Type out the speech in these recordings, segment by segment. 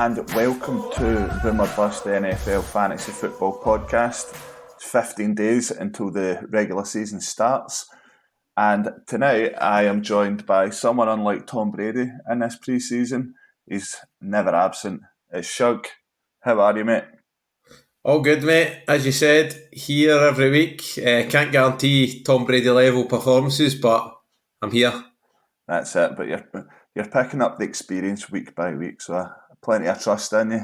and welcome to Rumours, the NFL Fantasy Football Podcast. It's 15 days until the regular season starts, and tonight I am joined by someone unlike Tom Brady in this pre-season. He's never absent. It's Shug. How are you, mate? All good, mate. As you said, here every week. Can't guarantee Tom Brady level performances, but I'm here. That's it, but you're picking up the experience week by week, so plenty of trust in you.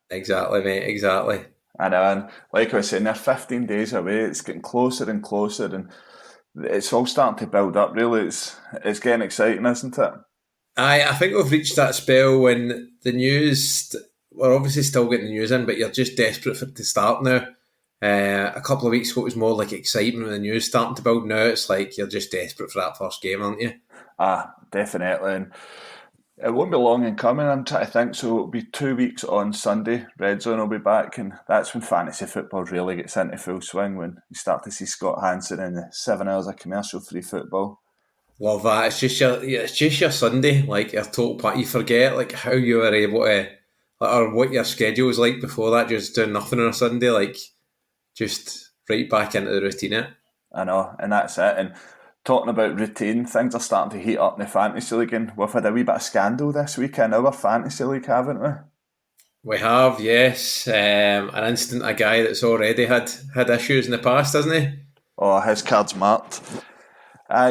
Exactly, mate, exactly. I know, and like I was saying, they're 15 days away. It's getting closer and closer, and it's all starting to build up, really. It's getting exciting, isn't it? I think we've reached that spell when the news, we're obviously still getting the news in, but you're just desperate for it to start now. A couple of weeks ago, it was more like excitement when the news starting to build. Now it's like you're just desperate for that first game, aren't you? Definitely. And it won't be long in coming, I'm trying to think. So it'll be 2 weeks on Sunday. Red Zone will be back, and that's when fantasy football really gets into full swing, when you start to see Scott Hansen in the 7 hours of commercial-free football. Love that. It's just your Sunday, like your total part. You forget like how you were able to, or what your schedule was like before that. Just doing nothing on a Sunday, like just right back into the routine. I know, and that's it. And talking about routine, things are starting to heat up in the fantasy league, and we've had a wee bit of scandal this week in our fantasy league, haven't we? We have, yes, an instant a guy that's already had issues in the past, hasn't he? Oh, his card's marked.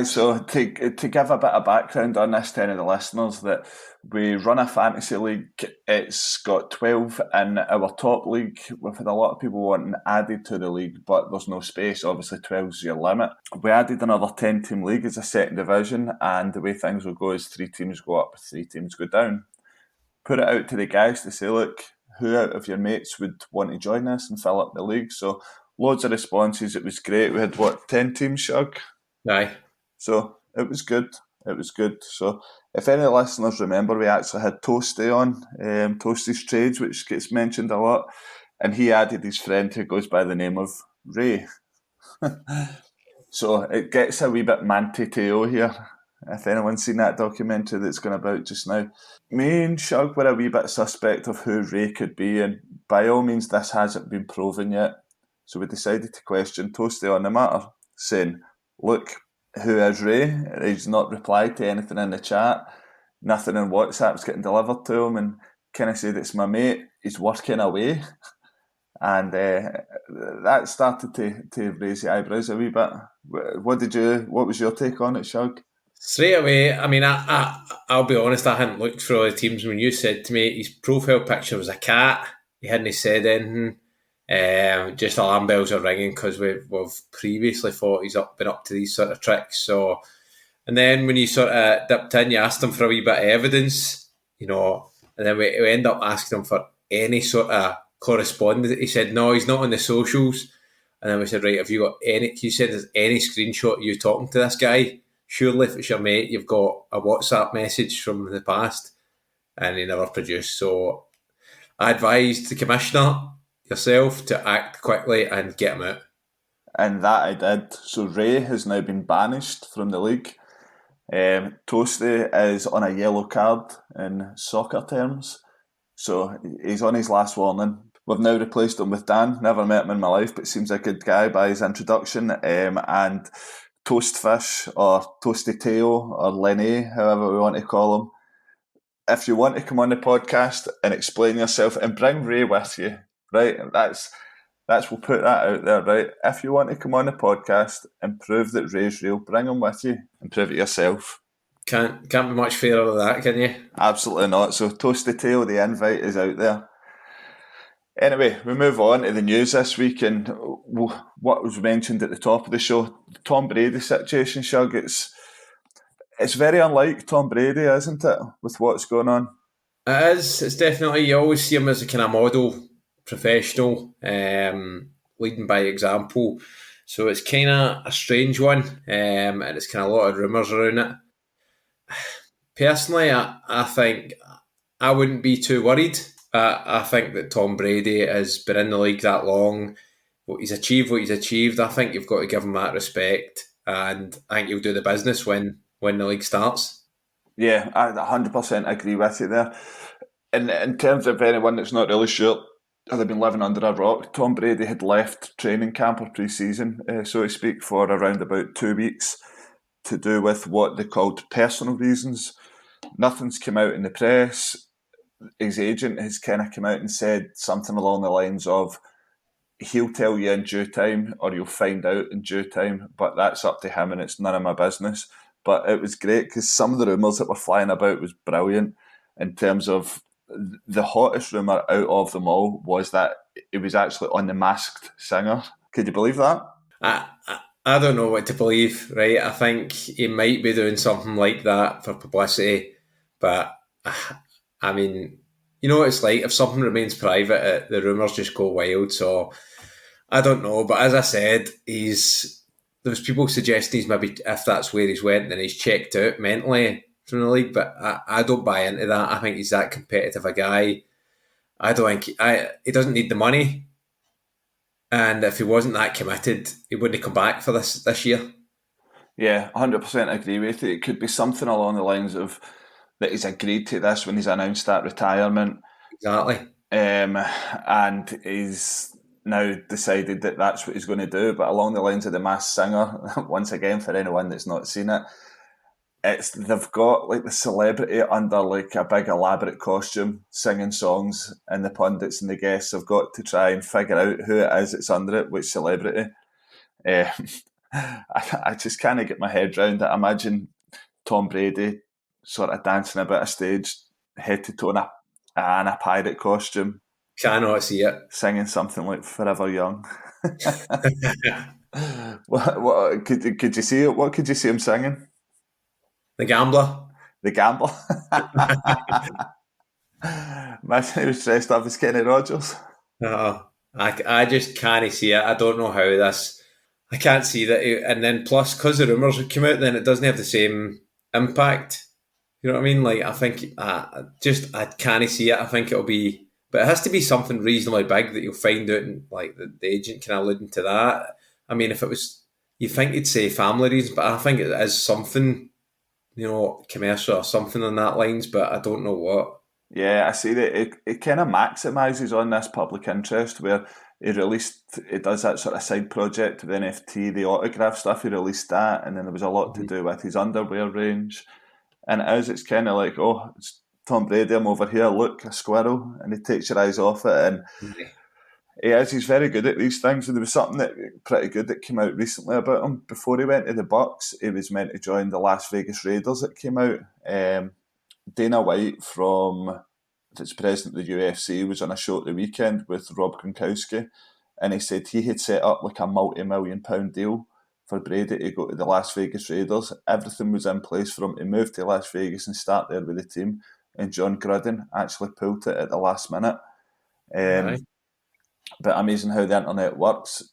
So to give a bit of background on this to any of the listeners, that we run a fantasy league. It's got 12 in our top league. We've had a lot of people wanting added to the league, but there's no space. Obviously, 12 is your limit. We added another 10-team league as a second division, and the way things will go is 3 teams go up, 3 teams go down. Put it out to the guys to say, look, who out of your mates would want to join us and fill up the league? So loads of responses. It was great. We had, 10 teams, Shug? Aye. So it was good. It was good. So if any listeners remember, we actually had Toasty on, Toasty's Trades, which gets mentioned a lot, and he added his friend who goes by the name of Ray. So it gets a wee bit Manti-Teo here, if anyone's seen that documentary that's going about just now. Me and Shug were a wee bit suspect of who Ray could be, and by all means this hasn't been proven yet. So we decided to question Toasty on the matter, saying, look, who is Ray? He's not replied to anything in the chat. Nothing in WhatsApp's getting delivered to him, and kind of said, it's my mate, he's working away. And that started to raise the eyebrows a wee bit. What was your take on it, Shug? Straight away, I mean, I'll be honest, I hadn't looked for all the teams. When you said to me his profile picture was a cat, he hadn't said anything. Just alarm bells are ringing because we've previously thought he's been up to these sort of tricks. So, and then when you sort of dipped in, you asked him for a wee bit of evidence, and then we end up asking him for any sort of correspondence. He said, no, he's not on the socials. And then we said, right, have you got any? You said there's any screenshot of you talking to this guy? Surely, if it's your mate, you've got a WhatsApp message from the past, and he never produced. So, I advised the commissioner, yourself, to act quickly and get him out. And that I did. So Ray has now been banished from the league. Toasty is on a yellow card in soccer terms. So he's on his last warning. We've now replaced him with Dan. Never met him in my life, but seems a good guy by his introduction. And Toastfish, or Toasty-Teo, or Lenny, however we want to call him. If you want to come on the podcast and explain yourself and bring Ray with you, right? That's we'll put that out there, right? If you want to come on the podcast and prove that Ray's real, bring him with you and prove it yourself. Can't be much fairer than that, can you? Absolutely not. So Toasty-Teo, the invite is out there. Anyway, we move on to the news this week, and what was mentioned at the top of the show, the Tom Brady situation, Shug. It's very unlike Tom Brady, isn't it, with what's going on? It is. It's definitely, you always see him as a kind of model professional, leading by example. So it's kind of a strange one, and it's kind of a lot of rumours around it. Personally, I think I wouldn't be too worried. I think that Tom Brady has been in the league that long. What he's achieved. I think you've got to give him that respect, and I think he'll do the business when the league starts. Yeah, I 100% agree with you there. in terms of anyone that's not really sure, or they've been living under a rock, Tom Brady had left training camp or pre-season, so to speak, for around about 2 weeks to do with what they called personal reasons. Nothing's come out in the press. His agent has kind of come out and said something along the lines of, he'll tell you in due time or you'll find out in due time, but that's up to him and it's none of my business. But it was great because some of the rumours that were flying about was brilliant in terms of the hottest rumour out of them all was that it was actually on The Masked Singer. Could you believe that? I don't know what to believe, right? I think he might be doing something like that for publicity, but I mean, you know what it's like if something remains private, the rumours just go wild. So I don't know, but as I said, there's people suggesting he's maybe, if that's where he's went, then he's checked out mentally from the league. But I don't buy into that. I think he's that competitive a guy. I don't think he doesn't need the money. And if he wasn't that committed, he wouldn't come back for this year. Yeah, 100% agree with you. It could be something along the lines of that he's agreed to this when he's announced that retirement, Exactly. and he's now decided that that's what he's going to do. But along the lines of The Masked Singer, once again, for anyone that's not seen it, it's they've got like the celebrity under like a big elaborate costume singing songs, and the pundits and the guests have got to try and figure out who it is that's under it, which celebrity. Um, I just can't get my head round it. Imagine Tom Brady sort of dancing about a stage, head to toe in a pirate costume, Cannot see it. singing something like "Forever Young." What could you see? What could you see him singing? The Gambler. The Gamble. Imagine he was dressed up as Kenny Rogers. I just can't see it. I don't know how this. I can't see that. And then plus, because the rumours would come out, then it doesn't have the same impact. You know what I mean? Like, I think I can't see it. I think it'll be, but it has to be something reasonably big that you'll find out, and like the agent can allude to that. I mean, if it was, you think he'd say family reasons, but I think it is something, commercial or something on that lines, but I don't know what. Yeah, I see that it kind of maximises on this public interest where it does that sort of side project with NFT, the autograph stuff, he released that, and then there was a lot to Mhm. do with his underwear range. And it's kind of like, oh, it's Tom Brady, I'm over here, look, a squirrel, and he takes your eyes off it. And he's very good at these things. And there was something that pretty good that came out recently about him. Before he went to the Bucks, he was meant to join the Las Vegas Raiders that came out. Dana White that's president of the UFC was on a show at the weekend with Rob Gronkowski, and he said he had set up like a multi-million-pound deal for Brady to go to the Las Vegas Raiders. Everything was in place for him to move to Las Vegas and start there with the team, and John Gruden actually pulled it at the last minute. Aye. But amazing how the internet works.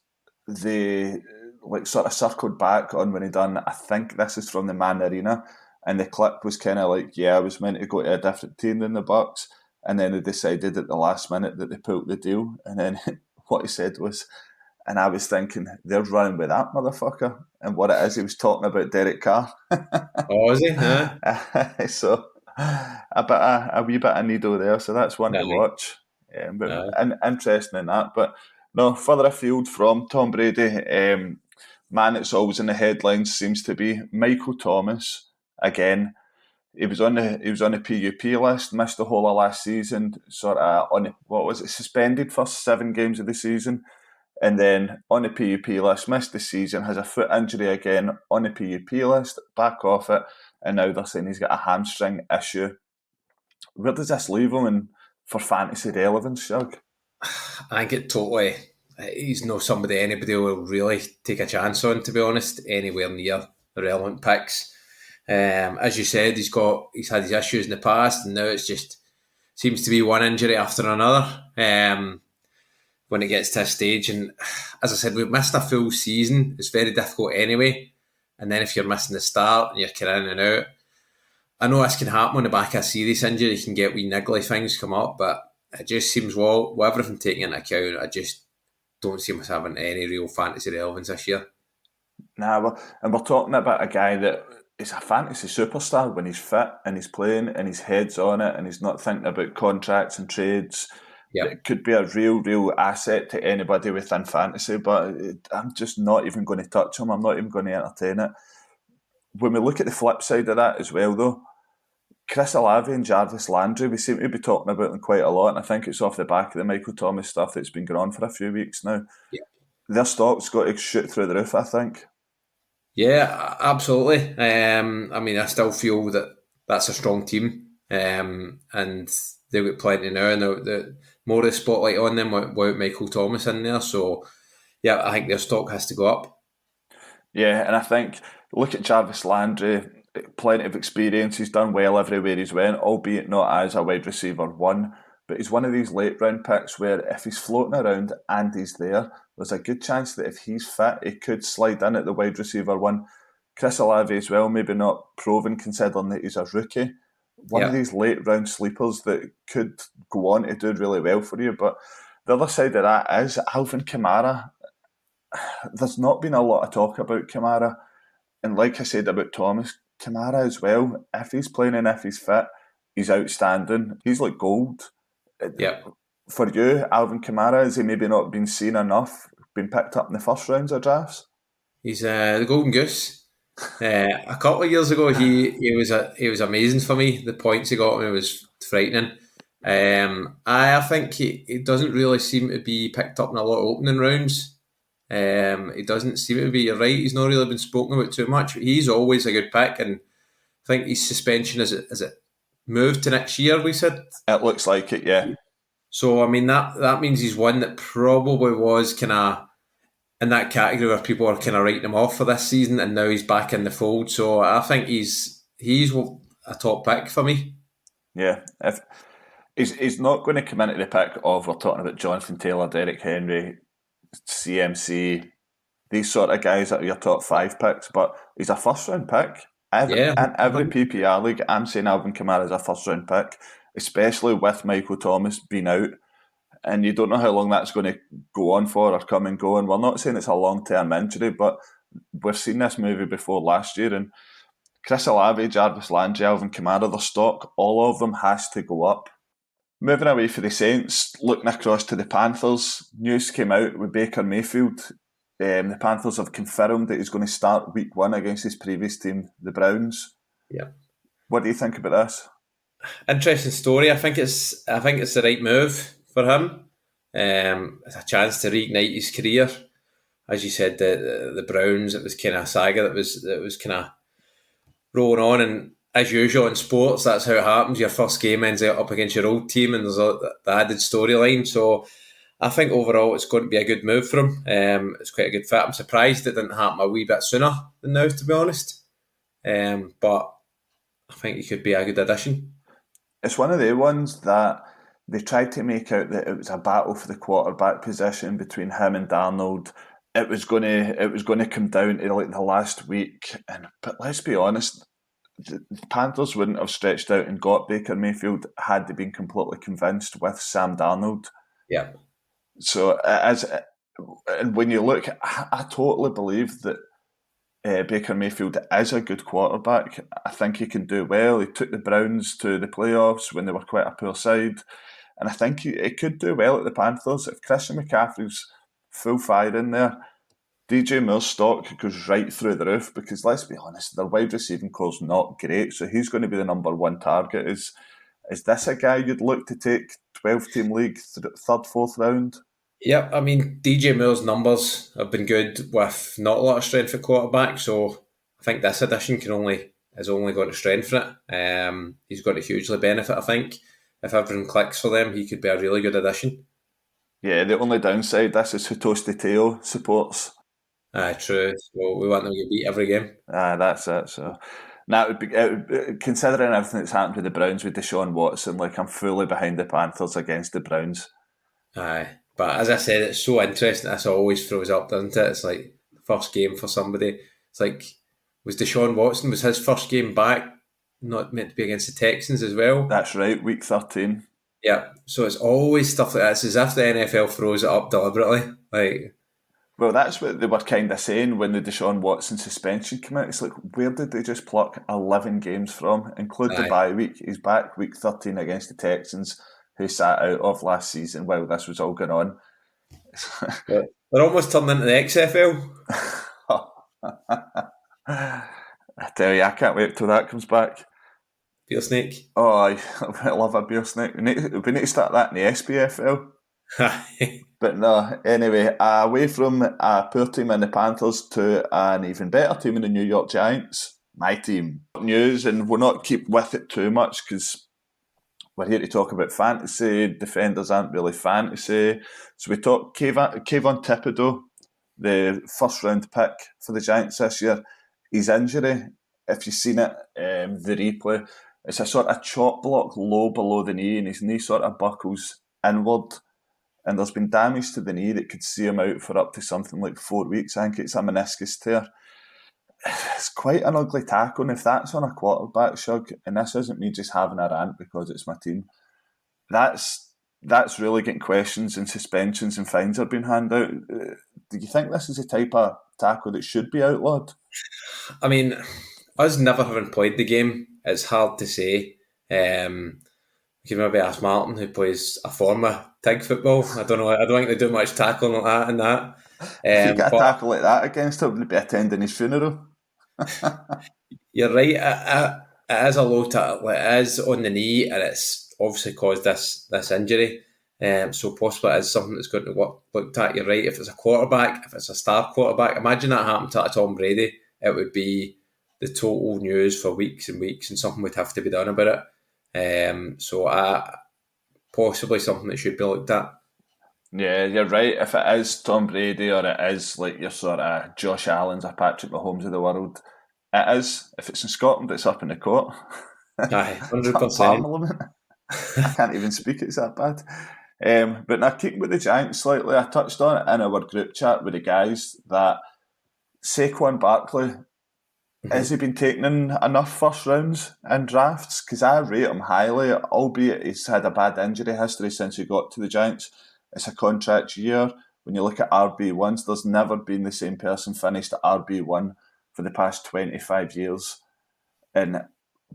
They like sort of circled back on when he done, I think this is from the Man Arena, and the clip was kind of like, yeah, I was meant to go to a different team than the Bucks, and then they decided at the last minute that they pulled the deal, and then what he said was, and I was thinking, they're running with that motherfucker, and what it is, he was talking about Derek Carr. Oh, is he? Huh? So a wee bit of needle there, so that's one to Aye. watch. But Aye. interesting in that. But no, further afield from Tom Brady, man that's always in the headlines seems to be Michael Thomas. Again, he was on the PUP list, missed the whole of last season, sort of suspended for 7 games of the season, and then on the PUP list, missed the season, has a foot injury again, on the PUP list, back off it, and now they're saying he's got a hamstring issue. Where does this leave him for fantasy relevance, Shug? I think it totally. He's not somebody anybody will really take a chance on, to be honest, anywhere near the relevant picks. As you said, he's had his issues in the past, and now it's just seems to be one injury after another. When it gets to a stage, and as I said, we've missed a full season. It's very difficult anyway. And then if you're missing the start and you're kind of in and out, I know this can happen on the back of a serious injury. You can get wee niggly things come up, but it just seems, well, with everything taken into account, I just don't see us having any real fantasy relevance this year. Nah, we're talking about a guy that he's a fantasy superstar when he's fit and he's playing and his head's on it and he's not thinking about contracts and trades. Yep. It could be a real asset to anybody within fantasy, but I'm just not even going to touch him. I'm not even going to entertain it. When we look at the flip side of that as well, though, Chris Olave and Jarvis Landry, we seem to be talking about them quite a lot, and I think it's off the back of the Michael Thomas stuff that's been going on for a few weeks now. Yep. Their stock's got to shoot through the roof, I think. Yeah, absolutely. I mean, I still feel that that's a strong team, and they've got plenty now, and the more of the spotlight on them without Michael Thomas in there. So, yeah, I think their stock has to go up. Yeah, and I think, look at Jarvis Landry, plenty of experience. He's done well everywhere he's went, albeit not as a wide receiver one. But he's one of these late round picks where if he's floating around and he's there's a good chance that if he's fit, he could slide in at the wide receiver one. Chris Olave as well, maybe not proven considering that he's a rookie. One of Yeah, these late round sleepers that could go on to do really well for you. But the other side of that is Alvin Kamara. There's not been a lot of talk about Kamara. And like I said about Thomas, Kamara as well, if he's playing and if he's fit, he's outstanding. He's like gold. yeah. For you, Alvin Kamara, has he maybe not been seen enough, been picked up in the first rounds of drafts? He's the golden goose. A couple of years ago, he was amazing for me. The points he got me was frightening. I think he doesn't really seem to be picked up in a lot of opening rounds. He doesn't seem to be. You're right. He's not really been spoken about too much. He's always a good pick, and I think his suspension is it moved to next year. We said. It looks like it, yeah. So I mean that means he's one that probably was kind of in that category where people are kind of writing him off for this season, and now he's back in the fold. So I think he's a top pick for me. Yeah. If he's not going to come into the pick of, we're talking about Jonathan Taylor, Derek Henry, CMC, these sort of guys that are your top 5 picks, but he's a first round pick. Yeah, In every PPR league, I'm saying Alvin Kamara is a first round pick, especially with Michael Thomas being out. And you don't know how long that's going to go on for or come and go. And we're not saying it's a long term injury, but we've seen this movie before last year. And Chris Olave, Jarvis Landry, Alvin Kamara, their stock, all of them has to go up. Moving away for the Saints, looking across to the Panthers, news came out with Baker Mayfield. The Panthers have confirmed that he's going to start week 1 against his previous team, the Browns. yeah. What do you think about this? Interesting story. I think it's the right move for him. It's a chance to reignite his career. As you said, the Browns, it was kind of a saga that was kind of rolling on, and as usual in sports, that's how it happens. Your first game ends up against your old team, and there's the added storyline. So I think overall it's going to be a good move for him. It's quite a good fit. I'm surprised it didn't happen a wee bit sooner than now, to be honest. But I think he could be a good addition. It's one of the ones that they tried to make out that it was a battle for the quarterback position between him and Darnold. It was going to come down to like the last week, but let's be honest, the Panthers wouldn't have stretched out and got Baker Mayfield had they been completely convinced with Sam Darnold. Yeah. So and when you look, I totally believe that Baker Mayfield is a good quarterback. I think he can do well. He took the Browns to the playoffs when they were quite a poor side. And I think he could do well at the Panthers. If Christian McCaffrey's full fire in there, DJ Moore's stock goes right through the roof because, let's be honest, their wide receiving core's not great. So he's going to be the number 1 target. Is this a guy you'd look to take 12-team league, 3rd, 4th round? Yep, I mean, DJ Moore's numbers have been good with not a lot of strength at quarterback, so I think this addition is only going to strengthen it. He's going to hugely benefit, I think. If everything clicks for them, he could be a really good addition. Yeah, the only downside, this is who Toasty Teo supports. True. Well, we want them to beat every game. That's it. So now, considering everything that's happened with the Browns with Deshaun Watson, like I'm fully behind the Panthers against the Browns. Aye. But as I said, it's so interesting. This always throws up, doesn't it? It's like the first game for somebody. It's like, was Deshaun Watson, was his first game back not meant to be against the Texans as well? That's right, week 13. Yeah. So it's always stuff like that. It's as if the NFL throws it up deliberately. Like, Well, that's what they were kind of saying when the Deshaun Watson suspension came out. It's like, where did they just pluck 11 games from? Include the Aye. bye week. He's back week 13 against the Texans, who sat out of last season while this was all going on. They're almost turned into the XFL. I tell you, I can't wait till that comes back. Beer snake. Oh, I love a beer snake. We need to start that in the SPFL. But no, anyway, away from a poor team in the Panthers to an even better team in the New York Giants, my team. News, and we'll not keep with it too much because we're here to talk about fantasy. Defenders aren't really fantasy. So we talk Kayvon Thibedeoux, the first round pick for the Giants this year. His injury, if you've seen it, the replay, it's a sort of chop block low below the knee, and his knee sort of buckles inward. And there's been damage to the knee that could see him out for up to something like 4 weeks. I think it's a meniscus tear. It's quite an ugly tackle, and if that's on a quarterback, Shug, and this isn't me just having a rant because it's my team, that's really getting questions and suspensions and fines are being handed out. Do you think this is the type of tackle that should be outlawed? I mean, us never having played the game, it's hard to say. You can maybe ask Martin, who plays a former TIG football. I don't know. I don't think they do much tackling like that in that. If you get a But tackle like that against him, would be attending his funeral. you're right. It is a low tackle. It is on the knee, and it's obviously caused this injury. So possibly it is something that's going to be looked at. You're right. If it's a quarterback, if it's a star quarterback, imagine that happened to Tom Brady. It would be the total news for weeks and weeks, and something would have to be done about it. So possibly something that should be looked at. Yeah, you're right. If it is Tom Brady or it is like your sort of Josh Allen's or Patrick Mahomes of the world, it is. If it's in Scotland, it's up in the court. Aye, It's 100%. Parliament. I can't even speak, it's that bad. But now, keeping with the Giants slightly, I touched on it in our group chat with the guys that Saquon Barkley, has he been taking in enough first rounds in drafts? Because I rate him highly, albeit he's had a bad injury history since he got to the Giants. It's a contract year. When you look at RB1s, there's never been the same person finished at RB1 for the past 25 years. And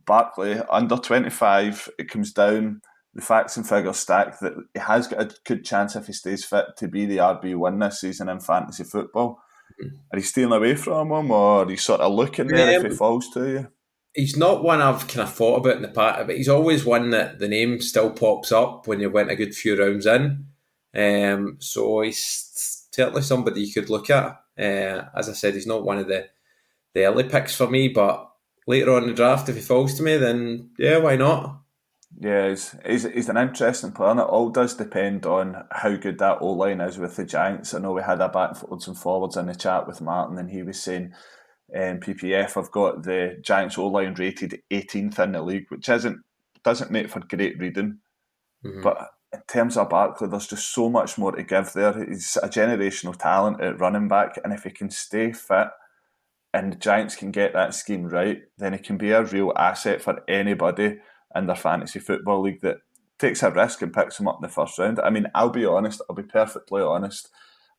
Barkley, under 25, it comes down, the facts and figures stack that he has got a good chance if he stays fit to be the RB1 this season in fantasy football. Are you stealing away from him, or are you sort of looking there if he falls to you? He's not one I've kind of thought about in the past, but he's always one that the name still pops up when you went a good few rounds in. So he's certainly somebody you could look at. As I said, he's not one of the early picks for me, but later on in the draft, if he falls to me, then yeah, why not? Yeah, he's an interesting player, and it all does depend on how good that O-line is with the Giants. I know we had a backwards and forwards in the chat with Martin, and he was saying PPF have got the Giants O-line rated 18th in the league, which doesn't make for great reading. Mm-hmm. But in terms of Barkley, there's just so much more to give there. He's a generational talent at running back, and if he can stay fit and the Giants can get that scheme right, then he can be a real asset for anybody in their fantasy football league that takes a risk and picks him up in the first round. I mean, I'll be perfectly honest.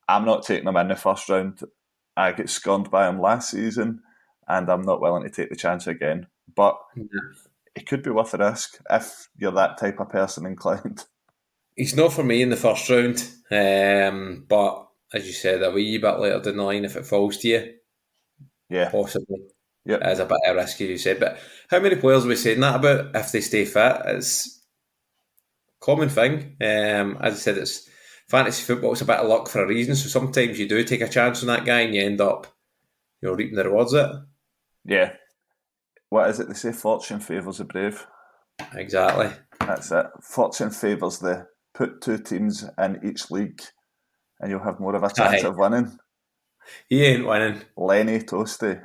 I'm not taking him in the first round. I get scorned by him last season, and I'm not willing to take the chance again. But it could be worth a risk if you're that type of person inclined. He's not for me in the first round, but as you said, a wee bit later down the line, if it falls to you, Yeah. possibly. Yep. It is a bit of a risk, as you said. But how many players are we saying that about if they stay fit? It's a common thing. As I said, it's fantasy football. It's a bit of luck for a reason. So sometimes you do take a chance on that guy and you end up, reaping the rewards of it. Yeah. What is it they say? Fortune favours the brave. Exactly. That's it. Fortune favours the put two teams in each league and you'll have more of a chance of winning. He ain't winning. Lenny Toasty.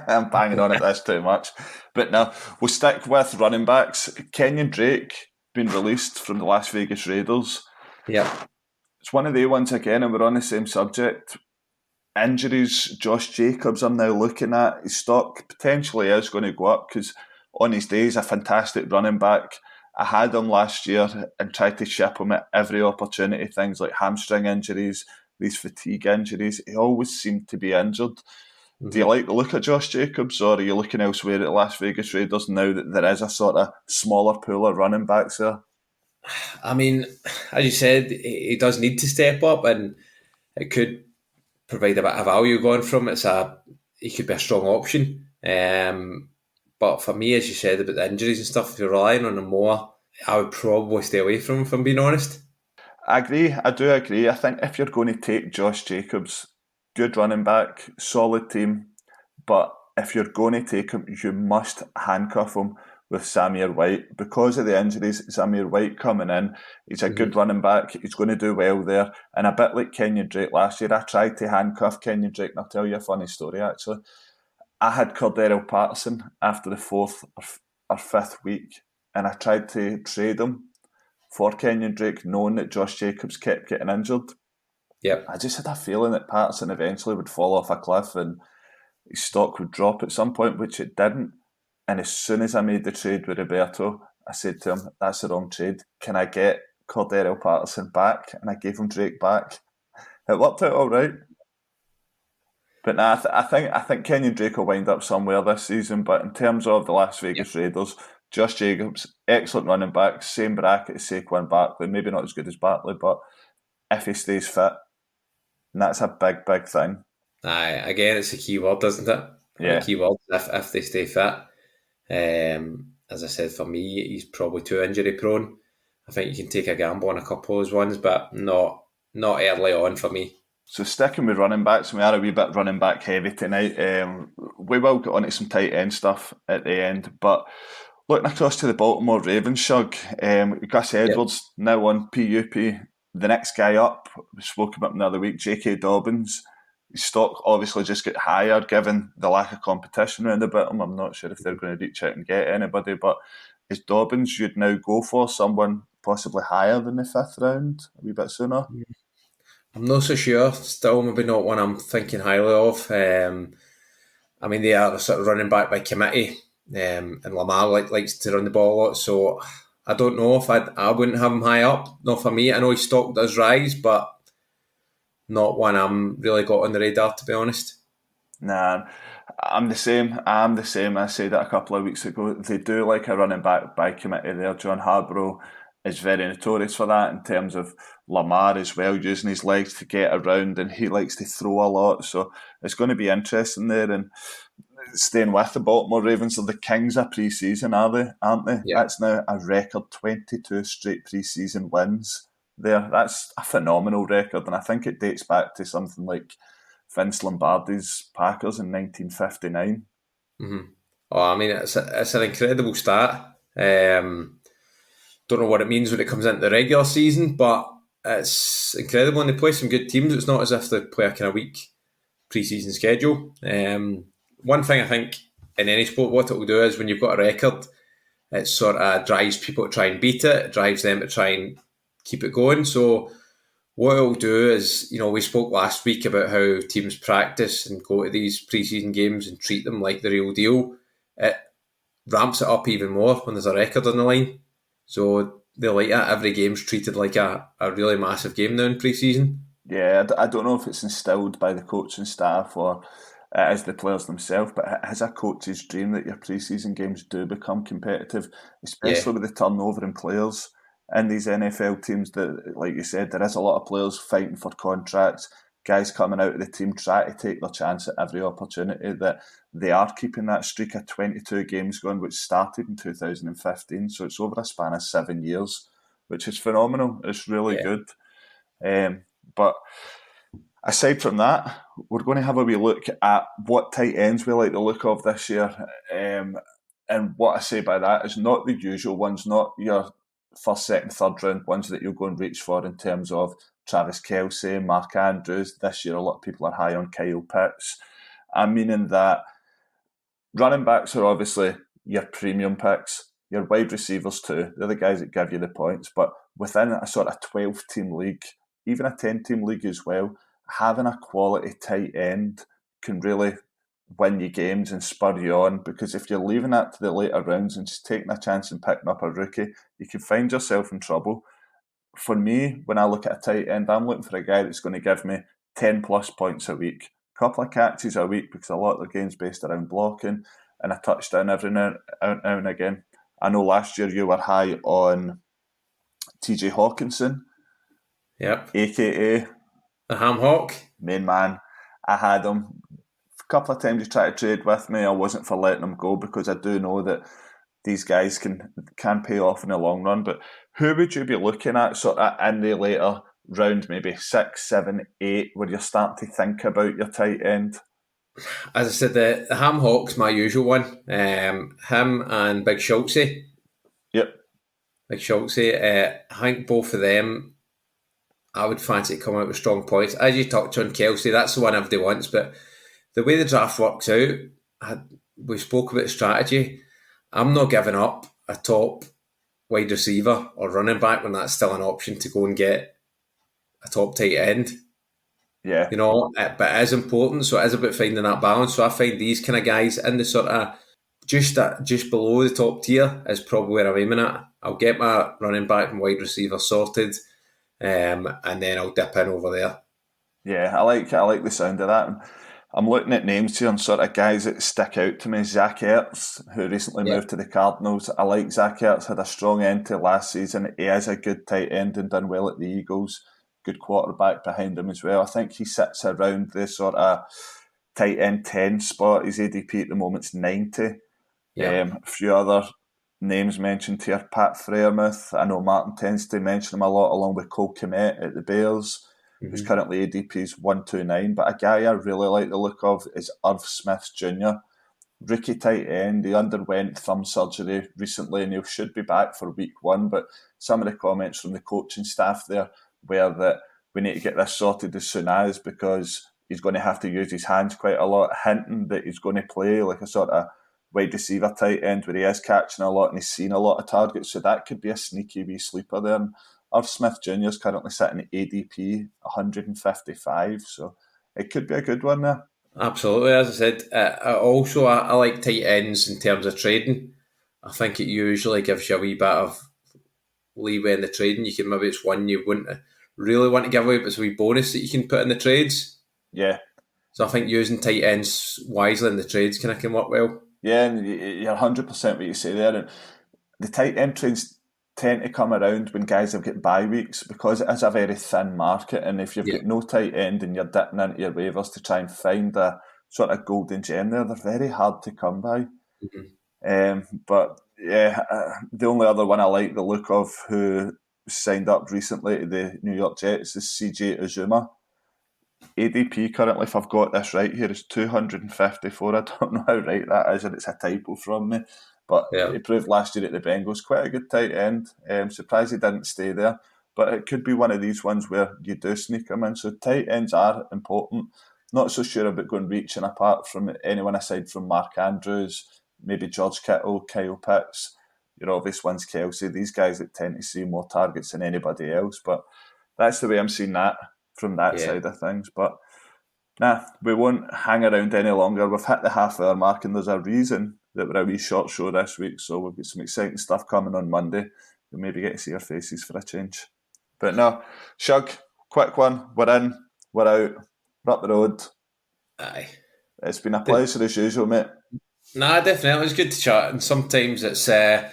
I'm banging on at this too much. But no, we'll stick with running backs. Kenyan Drake been released from the Las Vegas Raiders. Yeah. It's one of the ones again, and we're on the same subject. Injuries, Josh Jacobs I'm now looking at. His stock potentially is going to go up because on his day he's a fantastic running back. I had him last year and tried to ship him at every opportunity. Things like hamstring injuries, these fatigue injuries, he always seemed to be injured. Do you Mm-hmm. like the look of Josh Jacobs, or are you looking elsewhere at Las Vegas Raiders now that there is a sort of smaller pool of running backs there? I mean, as you said, he does need to step up, and it could provide a bit of value going from. He could be a strong option. But for me, as you said about the injuries and stuff, if you're relying on him more, I would probably stay away from him, if I'm being honest. I agree. I do agree. I think if you're going to take Josh Jacobs, good running back, solid team, but if you're going to take him, you must handcuff him with Samir White. Because of the injuries, Samir White coming in, he's a good Mm-hmm. running back, he's going to do well there. And a bit like Kenyan Drake last year, I tried to handcuff Kenyan Drake, and I'll tell you a funny story actually. I had Cordero Patterson after the fourth or fifth week, and I tried to trade him for Kenyan Drake, knowing that Josh Jacobs kept getting injured. Yep. I just had a feeling that Patterson eventually would fall off a cliff and his stock would drop at some point, which it didn't. And as soon as I made the trade with Roberto, I said to him, "That's the wrong trade. Can I get Cordero Patterson back?" And I gave him Drake back. It worked out all right. But nah, I think Kenyon Drake will wind up somewhere this season. But in terms of the Las Yep. Vegas Raiders, Josh Jacobs, excellent running back, same bracket as Saquon Barkley. Maybe not as good as Barkley, but if he stays fit, and that's a big, big thing. Aye, again, it's a key word, isn't it? The Yeah. key word, if they stay fit. As I said, for me, he's probably too injury prone. I think you can take a gamble on a couple of those ones, but not early on for me. So sticking with running backs, we are a wee bit running back heavy tonight. We will get onto some tight end stuff at the end, but looking across to the Baltimore Ravens, Shug, Gus Yep. Edwards now on PUP. The next guy up, we spoke about him the other week, J.K. Dobbins. His stock obviously just got higher given the lack of competition around about him. I'm not sure if they're going to reach out and get anybody, but is Dobbins you'd now go for someone possibly higher than the fifth round, a wee bit sooner? I'm not so sure. Still, maybe not one I'm thinking highly of. I mean, they are sort of running back by committee, and Lamar likes to run the ball a lot. So I don't know if I wouldn't have him high up. Not for me. I know his stock does rise, but not one I'm really got on the radar, to be honest. Nah, I'm the same. I'm the same. I said that a couple of weeks ago. They do like a running back by committee there. John Harborough is very notorious for that in terms of Lamar as well, using his legs to get around, and he likes to throw a lot. So it's going to be interesting there. And staying with the Baltimore Ravens, are the kings of pre-season, are they? Aren't they? Yeah. That's now a record 22 straight pre-season wins there. That's a phenomenal record, and I think it dates back to something like Vince Lombardi's Packers in 1959. Mm-hmm. Oh, I mean, it's an incredible start. Don't know what it means when it comes into the regular season, but it's incredible. And they play some good teams. It's not as if they play a kind of weak pre-season schedule. One thing I think in any sport, what it will do is when you've got a record, it sort of drives people to try and beat it. It drives them to try and keep it going. So what it'll do is, we spoke last week about how teams practice and go to these pre-season games and treat them like the real deal. It ramps it up even more when there's a record on the line. So they like that. Every game's treated like a really massive game now in pre-season. Yeah, I don't know if it's instilled by the coaching staff or as the players themselves, but it is a coach's dream that your pre-season games do become competitive, Yeah. especially with the turnover in players in these NFL teams. That, like you said, there is a lot of players fighting for contracts, guys coming out of the team trying to take their chance at every opportunity. That they are keeping that streak of 22 games going, which started in 2015. So it's over a span of 7 years, which is phenomenal. It's really Yeah. good. But aside from that, we're going to have a wee look at what tight ends we like the look of this year. And what I say by that is not the usual ones, not your first, second, third round ones that you'll go and reach for in terms of Travis Kelce, Mark Andrews. This year, a lot of people are high on Kyle Pitts. I'm meaning that running backs are obviously your premium picks, your wide receivers too. They're the guys that give you the points. But within a sort of 12-team league, even a 10-team league as well, having a quality tight end can really win you games and spur you on, because if you're leaving that to the later rounds and just taking a chance and picking up a rookie, you can find yourself in trouble. for me, when I look at a tight end, I'm looking for a guy that's going to give me 10 plus points a week, a couple of catches a week, because a lot of their game's based around blocking, and a touchdown every now and again. I know last year you were high on TJ Hawkinson, Yep. aka The Ham Hawk. main man. I had him a couple of times. He tried to trade with me. I wasn't for letting him go because I do know that these guys can pay off in the long run. But who would you be looking at sort of in the later round, maybe 6, 7, 8, where you're starting to think about your tight end? As I said, the Ham Hawk's my usual one. Him and Big Schultzy. Yep. Big Schultzy. I think both of them, I would fancy coming out with strong points. As you touched on Kelsey, that's the one everybody wants. But the way the draft works out, we spoke about strategy. I'm not giving up a top wide receiver or running back when that's still an option to go and get a top tight end. Yeah. You know, but it is important. So it is about finding that balance. So I find these kind of guys in the sort of just below the top tier is probably where I'm aiming at. I'll get my running back and wide receiver sorted, and then I'll dip in over there. Yeah, I like the sound of that. I'm looking at names here and sort of guys that stick out to me. Zach Ertz, who recently moved to the Cardinals. I like Zach Ertz, had a strong end to last season. He is a good tight end and done well at the Eagles. Good quarterback behind him as well. I think he sits around the sort of tight end 10 spot. His ADP at the moment's 90. A few other names mentioned here. Pat Freiermuth. I know Martin tends to mention him a lot, along with Cole Kmet at the Bears, who's currently ADP's 129. But a guy I really like the look of is Irv Smith Jr., rookie tight end. He underwent thumb surgery recently and he should be back for week 1. But some of the comments from the coaching staff there were that we need to get this sorted as soon as, because he's going to have to use his hands quite a lot, hinting that he's going to play like a sort of wide receiver tight end where he is catching a lot and he's seen a lot of targets. So that could be a sneaky wee sleeper there. And Irv Smith Jr. is currently sitting at ADP 155. So it could be a good one there. Absolutely. As I said, I like tight ends in terms of trading. I think it usually gives you a wee bit of leeway in the trading. You can, maybe it's one you wouldn't really want to give away, but it's a wee bonus that you can put in the trades. Yeah. So I think using tight ends wisely in the trades can work well. Yeah, and you're 100% what you say there. And the tight end trades tend to come around when guys have got bye weeks, because it is a very thin market. And if you've got no tight end and you're dipping into your waivers to try and find a sort of golden gem there, they're very hard to come by. But yeah, the only other one I like the look of who signed up recently to the New York Jets is CJ Uzuma. ADP currently, if I've got this right here, is 254. I don't know how right that is, and it's a typo from me. But he proved last year at the Bengals quite a good tight end. Surprised he didn't stay there. But it could be one of these ones where you do sneak him in. So tight ends are important. Not so sure about going reaching apart from anyone aside from Mark Andrews, maybe George Kittle, Kyle Pitts. Your obvious one's Kelsey. These guys that tend to see more targets than anybody else. But that's the way I'm seeing that from that side of things. But we won't hang around any longer. We've hit the half-hour mark, and there's a reason that we're a wee short show this week. So we've got some exciting stuff coming on Monday. We'll maybe get to see our faces for a change. But no, Shug, quick one. We're in, we're out, we're up the road. Aye. It's been a pleasure as usual, mate. Nah, definitely. It was good to chat. And sometimes it's a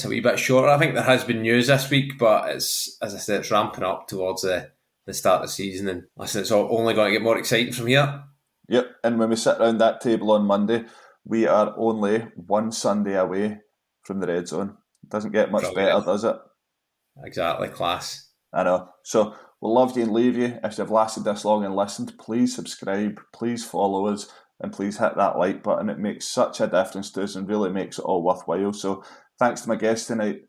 wee bit shorter. I think there has been news this week, but it's, as I said, it's ramping up towards the start of the season. And listen, it's only going to get more exciting from here. Yep, and when we sit around that table on Monday, we are only one Sunday away from the red zone. It doesn't get much better, does it? Exactly, class. I know. So we'll love you and leave you. If you've lasted this long and listened, please subscribe, please follow us, and please hit that like button. It makes such a difference to us and really makes it all worthwhile. So thanks to my guest tonight.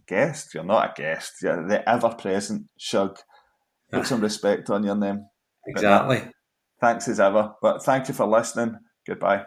Guest? You're not a guest. You're the ever-present Shug. Put some respect on your name. Exactly. Thanks as ever. But thank you for listening. Goodbye.